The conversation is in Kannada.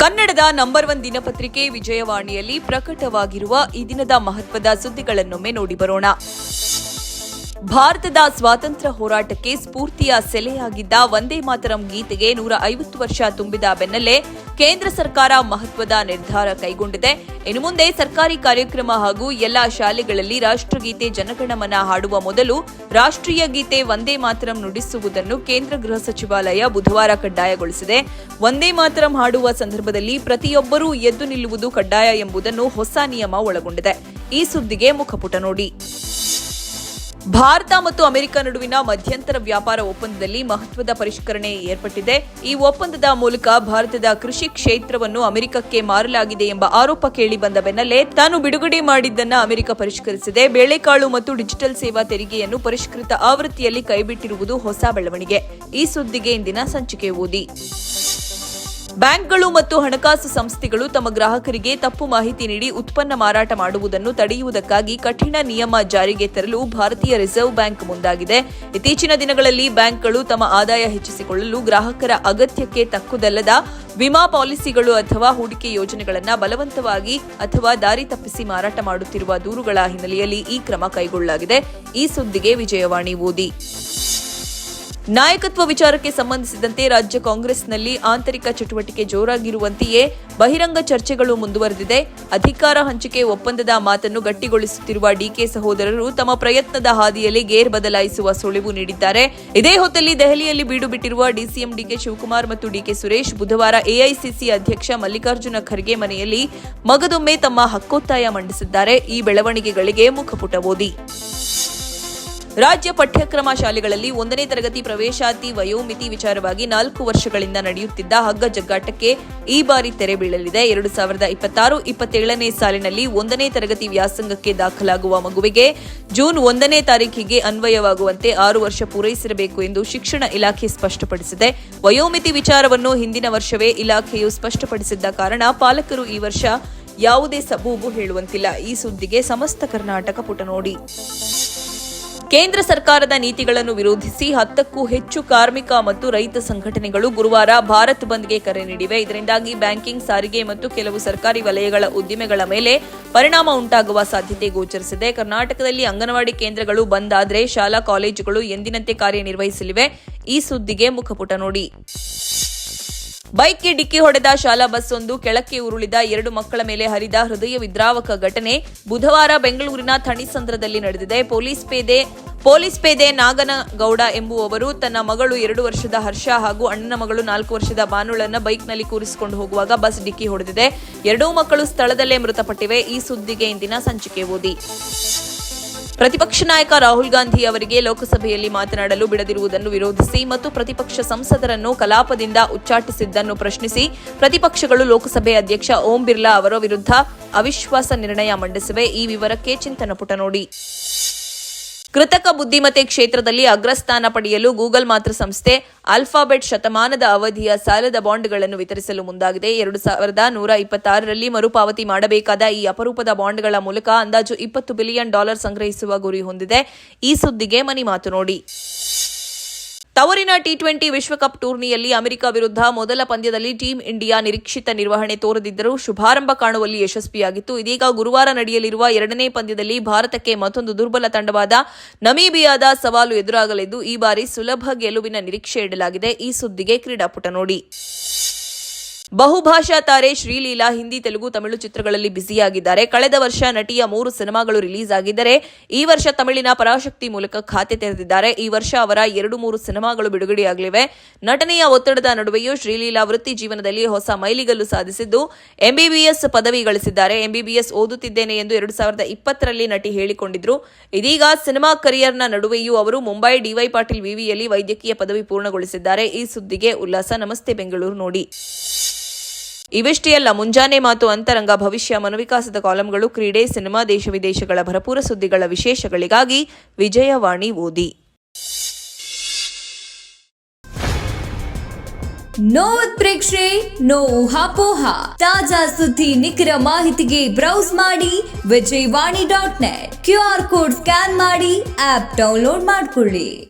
ಕನ್ನಡದ ನಂಬರ್ 1 ದಿನಪತ್ರಿಕೆ ವಿಜಯವಾಣಿಯಲ್ಲಿ ಪ್ರಕಟವಾಗಿರುವ ಈ ದಿನದ ಮಹತ್ವದ ಸುದ್ದಿಗಳನ್ನೊಮ್ಮೆ ನೋಡಿ ಬರೋಣ. ಭಾರತದ ಸ್ವಾತಂತ್ರ್ಯ ಹೋರಾಟಕ್ಕೆ ಸ್ಫೂರ್ತಿಯ ಸೆಲೆಯಾಗಿದ್ದ ವಂದೇ ಮಾತರಂ ಗೀತೆಗೆ 150 ವರ್ಷ ತುಂಬಿದ ಬೆನ್ನಲ್ಲೇ ಕೇಂದ್ರ ಸರ್ಕಾರ ಮಹತ್ವದ ನಿರ್ಧಾರ ಕೈಗೊಂಡಿದೆ. ಇನ್ನು ಮುಂದೆ ಸರ್ಕಾರಿ ಕಾರ್ಯಕ್ರಮ ಹಾಗೂ ಎಲ್ಲಾ ಶಾಲೆಗಳಲ್ಲಿ ರಾಷ್ಟ್ರಗೀತೆ ಜನಗಣಮನ ಹಾಡುವ ಮೊದಲು ರಾಷ್ಟ್ರೀಯ ಗೀತೆ ವಂದೇ ಮಾತರಂ ನುಡಿಸುವುದನ್ನು ಕೇಂದ್ರ ಗೃಹ ಸಚಿವಾಲಯ ಬುಧವಾರ ಕಡ್ಡಾಯಗೊಳಿಸಿದೆ. ವಂದೇ ಮಾತರಂ ಹಾಡುವ ಸಂದರ್ಭದಲ್ಲಿ ಪ್ರತಿಯೊಬ್ಬರೂ ಎದ್ದು ನಿಲ್ಲುವುದು ಕಡ್ಡಾಯ ಎಂಬುದನ್ನು ಹೊಸ ನಿಯಮ ಒಳಗೊಂಡಿದೆ. ಈ ಸುದ್ದಿಗೆ ಮುಖಪುಟ ನೋಡಿ. ಭಾರತ ಮತ್ತು ಅಮೆರಿಕ ನಡುವಿನ ಮಧ್ಯಂತರ ವ್ಯಾಪಾರ ಒಪ್ಪಂದದಲ್ಲಿ ಮಹತ್ವದ ಪರಿಷ್ಕರಣೆ ಏರ್ಪಟ್ಟಿದೆ. ಈ ಒಪ್ಪಂದದ ಮೂಲಕ ಭಾರತದ ಕೃಷಿ ಕ್ಷೇತ್ರವನ್ನು ಅಮೆರಿಕಕ್ಕೆ ಮಾರಲಾಗಿದೆ ಎಂಬ ಆರೋಪ ಕೇಳಿ ಬಂದ ಬೆನ್ನಲ್ಲೇ ತಾನು ಬಿಡುಗಡೆ ಮಾಡಿದ್ದನ್ನು ಅಮೆರಿಕ ಪರಿಷ್ಕರಿಸಿದೆ. ಬೇಳೆಕಾಳು ಮತ್ತು ಡಿಜಿಟಲ್ ಸೇವಾ ತೆರಿಗೆಯನ್ನು ಪರಿಷ್ಕೃತ ಆವೃತ್ತಿಯಲ್ಲಿ ಕೈಬಿಟ್ಟಿರುವುದು ಹೊಸ ಬೆಳವಣಿಗೆ. ಈ ಸುದ್ದಿಗೆ ಇಂದಿನ ಸಂಚಿಕೆ ಓದಿ. ಬ್ಯಾಂಕ್ಗಳು ಮತ್ತು ಹಣಕಾಸು ಸಂಸ್ಥೆಗಳು ತಮ್ಮ ಗ್ರಾಹಕರಿಗೆ ತಪ್ಪು ಮಾಹಿತಿ ನೀಡಿ ಉತ್ಪನ್ನ ಮಾರಾಟ ಮಾಡುವುದನ್ನು ತಡೆಯುವುದಕ್ಕಾಗಿ ಕಠಿಣ ನಿಯಮ ಜಾರಿಗೆ ತರಲು ಭಾರತೀಯ ರಿಸರ್ವ್ ಬ್ಯಾಂಕ್ ಮುಂದಾಗಿದೆ. ಇತ್ತೀಚಿನ ದಿನಗಳಲ್ಲಿ ಬ್ಯಾಂಕ್ಗಳು ತಮ್ಮ ಆದಾಯ ಹೆಚ್ಚಿಸಿಕೊಳ್ಳಲು ಗ್ರಾಹಕರ ಅಗತ್ಯಕ್ಕೆ ತಕ್ಕುದಲ್ಲದ ವಿಮಾ ಪಾಲಿಸಿಗಳು ಅಥವಾ ಹೂಡಿಕೆ ಯೋಜನೆಗಳನ್ನು ಬಲವಂತವಾಗಿ ಅಥವಾ ದಾರಿ ತಪ್ಪಿಸಿ ಮಾರಾಟ ಮಾಡುತ್ತಿರುವ ದೂರುಗಳ ಹಿನ್ನೆಲೆಯಲ್ಲಿ ಈ ಕ್ರಮ ಕೈಗೊಳ್ಳಲಾಗಿದೆ. ಈ ಸುದ್ದಿಗೆ ವಿಜಯವಾಣಿ ಓದಿ. ನಾಯಕತ್ವ ವಿಚಾರಕ್ಕೆ ಸಂಬಂಧಿಸಿದಂತೆ ರಾಜ್ಯ ಕಾಂಗ್ರೆಸ್ನಲ್ಲಿ ಆಂತರಿಕ ಚಟುವಟಿಕೆ ಜೋರಾಗಿರುವಂತೆಯೇ ಬಹಿರಂಗ ಚರ್ಚೆಗಳು ಮುಂದುವರೆದಿದೆ. ಅಧಿಕಾರ ಹಂಚಿಕೆ ಒಪ್ಪಂದದ ಮಾತನ್ನು ಗಟ್ಟಿಗೊಳಿಸುತ್ತಿರುವ ಡಿಕೆ ಸಹೋದರರು ತಮ್ಮ ಪ್ರಯತ್ನದ ಹಾದಿಯಲ್ಲಿ ಗೇರ್ ಬದಲಾಯಿಸುವ ಸುಳಿವು ನೀಡಿದ್ದಾರೆ. ಇದೇ ಹೊತ್ತಲ್ಲಿ ದೆಹಲಿಯಲ್ಲಿ ಬೀಡು ಬಿಟ್ಟಿರುವ ಡಿಸಿಎಂ ಡಿಕೆ ಶಿವಕುಮಾರ್ ಮತ್ತು ಡಿಕೆ ಸುರೇಶ್ ಬುಧವಾರ ಎಐಸಿಸಿ ಅಧ್ಯಕ್ಷ ಮಲ್ಲಿಕಾರ್ಜುನ ಖರ್ಗೆ ಮನೆಯಲ್ಲಿ ಮಗದೊಮ್ಮೆ ತಮ್ಮ ಹಕ್ಕೊತ್ತಾಯ ಮಂಡಿಸಿದ್ದಾರೆ. ಈ ಬೆಳವಣಿಗೆಗಳಿಗೆ ಮುಖಪುಟ ಓದಿ. ರಾಜ್ಯ ಪಠ್ಯಕ್ರಮ ಶಾಲೆಗಳಲ್ಲಿ 1ನೇ ತರಗತಿ ಪ್ರವೇಶಾತಿ ವಯೋಮಿತಿ ವಿಚಾರವಾಗಿ 4 ವರ್ಷಗಳಿಂದ ನಡೆಯುತ್ತಿದ್ದ ಹಗ್ಗ ಜಗ್ಗಾಟಕ್ಕೆ ಈ ಬಾರಿ ತೆರೆ ಬೀಳಲಿದೆ. 2026-27ನೇ ಸಾಲಿನಲ್ಲಿ 1ನೇ ತರಗತಿ ವ್ಯಾಸಂಗಕ್ಕೆ ದಾಖಲಾಗುವ ಮಗುವಿಗೆ ಜೂನ್ 1ನೇ ತಾರೀಖಿಗೆ ಅನ್ವಯವಾಗುವಂತೆ 6 ವರ್ಷ ಪೂರೈಸಿರಬೇಕು ಎಂದು ಶಿಕ್ಷಣ ಇಲಾಖೆ ಸ್ಪಷ್ಟಪಡಿಸಿದೆ. ವಯೋಮಿತಿ ವಿಚಾರವನ್ನು ಹಿಂದಿನ ವರ್ಷವೇ ಇಲಾಖೆಯು ಸ್ಪಷ್ಟಪಡಿಸಿದ್ದ ಕಾರಣ ಪಾಲಕರು ಈ ವರ್ಷ ಯಾವುದೇ ಸಬೂಬು ಹೇಳುವಂತಿಲ್ಲ. ಈ ಸುದ್ದಿಗೆ ಸಮಸ್ತ ಕರ್ನಾಟಕ ಪುಟ ನೋಡಿ. ಕೇಂದ್ರ ಸರ್ಕಾರದ ನೀತಿಗಳನ್ನು ವಿರೋಧಿಸಿ 10ಕ್ಕೂ ಹೆಚ್ಚು ಕಾರ್ಮಿಕ ಮತ್ತು ರೈತ ಸಂಘಟನೆಗಳು ಗುರುವಾರ ಭಾರತ್ ಬಂದ್ಗೆ ಕರೆ ನೀಡಿವೆ. ಇದರಿಂದಾಗಿ ಬ್ಯಾಂಕಿಂಗ್, ಸಾರಿಗೆ ಮತ್ತು ಕೆಲವು ಸರ್ಕಾರಿ ವಲಯಗಳ ಉದ್ದಿಮೆಗಳ ಮೇಲೆ ಪರಿಣಾಮ ಉಂಟಾಗುವ ಸಾಧ್ಯತೆ ಗೋಚರಿಸಿದೆ. ಕರ್ನಾಟಕದಲ್ಲಿ ಅಂಗನವಾಡಿ ಕೇಂದ್ರಗಳು ಬಂದ್ ಆದರೆ ಶಾಲಾ ಕಾಲೇಜುಗಳು ಎಂದಿನಂತೆ ಕಾರ್ಯನಿರ್ವಹಿಸಲಿವೆ. ಈ ಸುದ್ದಿಗೆ ಮುಖಪುಟ ನೋಡಿ. ಬೈಕ್ಗೆ ಡಿಕ್ಕಿ ಹೊಡೆದ ಶಾಲಾ ಬಸ್ ಒಂದು ಕೆಳಕ್ಕೆ ಉರುಳಿದ 2 ಮಕ್ಕಳ ಮೇಲೆ ಹರಿದ ಹೃದಯ ವಿದ್ರಾವಕ ಘಟನೆ ಬುಧವಾರ ಬೆಂಗಳೂರಿನ ಥಣಿಸಂದ್ರದಲ್ಲಿ ನಡೆದಿದೆ. ಪೊಲೀಸ್ ಪೇದೆ ನಾಗನಗೌಡ ಎಂಬುವವರು ತನ್ನ ಮಗಳು 2 ವರ್ಷದ ಹರ್ಷ ಹಾಗೂ ಅಣ್ಣನ ಮಗಳು 4 ವರ್ಷದ ಬಾನುಳನ್ನ ಬೈಕ್ನಲ್ಲಿ ಕೂರಿಸಿಕೊಂಡು ಹೋಗುವಾಗ ಬಸ್ ಡಿಕ್ಕಿ ಹೊಡೆದಿದೆ. 2 ಮಕ್ಕಳು ಸ್ಥಳದಲ್ಲೇ ಮೃತಪಟ್ಟಿವೆ. ಈ ಸುದ್ದಿಗೆ ಇಂದಿನ ಸಂಚಿಕೆ ಓದಿ. ಪ್ರತಿಪಕ್ಷ ನಾಯಕ ರಾಹುಲ್ ಗಾಂಧಿ ಅವರಿಗೆ ಲೋಕಸಭೆಯಲ್ಲಿ ಮಾತನಾಡಲು ಬಿಡದಿರುವುದನ್ನು ವಿರೋಧಿಸಿ ಮತ್ತು ಪ್ರತಿಪಕ್ಷ ಸಂಸದರನ್ನು ಕಲಾಪದಿಂದ ಉಚ್ಚಾಟಿಸಿದ್ದನ್ನು ಪ್ರಶ್ನಿಸಿ ಪ್ರತಿಪಕ್ಷಗಳು ಲೋಕಸಭೆ ಅಧ್ಯಕ್ಷ ಓಂ ಬಿರ್ಲಾ ಅವರ ವಿರುದ್ಧ ಅವಿಶ್ವಾಸ ನಿರ್ಣಯ ಮಂಡಿಸಿವೆ. ಈ ವಿವರಕ್ಕೆ ಚಿಂತನ ಪುಟ ನೋಡಿ. ಕೃತಕ ಬುದ್ಧಿಮತ್ತೆ ಕ್ಷೇತ್ರದಲ್ಲಿ ಅಗ್ರಸ್ಥಾನ ಪಡೆಯಲು ಗೂಗಲ್ ಮಾತೃ ಸಂಸ್ಥೆ ಆಲ್ಫಾಬೆಟ್ ಶತಮಾನದ ಅವಧಿಯ ಸಾಲದ ಬಾಂಡ್ಗಳನ್ನು ವಿತರಿಸಲು ಮುಂದಾಗಿದೆ. 2126ರಲ್ಲಿ ಮರುಪಾವತಿ ಮಾಡಬೇಕಾದ ಈ ಅಪರೂಪದ ಬಾಂಡ್ಗಳ ಮೂಲಕ ಅಂದಾಜು $20 ಬಿಲಿಯನ್ ಸಂಗ್ರಹಿಸುವ ಗುರಿ ಹೊಂದಿದೆ. ಈ ಸುದ್ದಿಗೆ ಮನಿ ಮಾತು ನೋಡಿ. ತವರಿನ ಟಿ20 ವಿಶ್ವಕಪ್ ಟೂರ್ನಿಯಲ್ಲಿ ಅಮೆರಿಕ ವಿರುದ್ಧ ಮೊದಲ ಪಂದ್ಯದಲ್ಲಿ ಟೀಂ ಇಂಡಿಯಾ ನಿರೀಕ್ಷಿತ ನಿರ್ವಹಣೆ ತೋರದಿದ್ದರೂ ಶುಭಾರಂಭ ಕಾಣುವಲ್ಲಿ ಯಶಸ್ವಿಯಾಗಿತ್ತು. ಇದೀಗ ಗುರುವಾರ ನಡೆಯಲಿರುವ 2ನೇ ಪಂದ್ಯದಲ್ಲಿ ಭಾರತಕ್ಕೆ ಮತ್ತೊಂದು ದುರ್ಬಲ ತಂಡವಾದ ನಮೀಬಿಯಾದ ಸವಾಲು ಎದುರಾಗಲಿದ್ದು ಈ ಬಾರಿ ಸುಲಭ ಗೆಲುವಿನ ನಿರೀಕ್ಷೆ ಇಡಲಾಗಿದೆ. ಈ ಸುದ್ದಿಗೆ ಕ್ರೀಡಾಪುಟ ನೋಡಿ. ಬಹುಭಾಷಾ ತಾರೆ ಶ್ರೀಲೀಲಾ ಹಿಂದಿ, ತೆಲುಗು, ತಮಿಳು ಚಿತ್ರಗಳಲ್ಲಿ ಬ್ಯುಸಿಯಾಗಿದ್ದಾರೆ. ಕಳೆದ ವರ್ಷ ನಟಿಯ 3 ಸಿನಿಮಾಗಳು ರಿಲೀಸ್ ಆಗಿದ್ದರೆ ಈ ವರ್ಷ ತಮಿಳಿನ ಪರಾಶಕ್ತಿ ಮೂಲಕ ಖಾತೆ ತೆರೆದಿದ್ದಾರೆ. ಈ ವರ್ಷ ಅವರ 2-3 ಸಿನಿಮಾಗಳು ಬಿಡುಗಡೆಯಾಗಲಿವೆ. ನಟನೆಯ ಒತ್ತಡದ ನಡುವೆಯೂ ಶ್ರೀಲೀಲಾ ವೃತ್ತಿ ಜೀವನದಲ್ಲಿ ಹೊಸ ಮೈಲಿಗಲ್ಲು ಸಾಧಿಸಿದ್ದು ಎಂಬಿಬಿಎಸ್ ಪದವಿ ಗಳಿಸಿದ್ದಾರೆ. ಎಂಬಿಬಿಎಸ್ ಓದುತ್ತಿದ್ದೇನೆ ಎಂದು 2020ರಲ್ಲಿ ನಟಿ ಹೇಳಿಕೊಂಡಿದ್ರು. ಇದೀಗ ಸಿನಿಮಾ ಕರಿಯರ್ನ ನಡುವೆಯೂ ಅವರು ಮುಂಬೈ ಡಿವೈ ಪಾಟೀಲ್ ವಿವಿಯಲ್ಲಿ ವೈದ್ಯಕೀಯ ಪದವಿ ಪೂರ್ಣಗೊಳಿಸಿದ್ದಾರೆ. ಈ ಸುದ್ದಿಗೆ ಉಲ್ಲಾಸ. ನಮಸ್ತೆ ಬೆಂಗಳೂರು ನೋಡಿ. ಇವಿಷ್ಟೇ ಅಲ್ಲ, ಮುಂಜಾನೆ ಮಾತು, ಅಂತರಂಗ, ಭವಿಷ್ಯ, ಮನೋವಿಕಾಸದ ಕಾಲಂಗಳು, ಕ್ರೀಡೆ, ಸಿನಿಮಾ, ದೇಶ ವಿದೇಶಗಳ ಭರಪೂರ ಸುದ್ದಿಗಳ ವಿಶೇಷಗಳಿಗಾಗಿ ವಿಜಯವಾಣಿ ಓದಿ. ನೋ ಉತ್ಪ್ರೇಕ್ಷೆ, ನೋ ಊಹಾಪೋಹ. ತಾಜಾ ಸುದ್ದಿ, ನಿಖರ ಮಾಹಿತಿಗೆ ಬ್ರೌಸ್ ಮಾಡಿ ವಿಜಯವಾಣಿ.net. QR ಕೋಡ್ ಸ್ಕ್ಯಾನ್ ಮಾಡಿ ಆಪ್ ಡೌನ್ಲೋಡ್ ಮಾಡಿಕೊಳ್ಳಿ.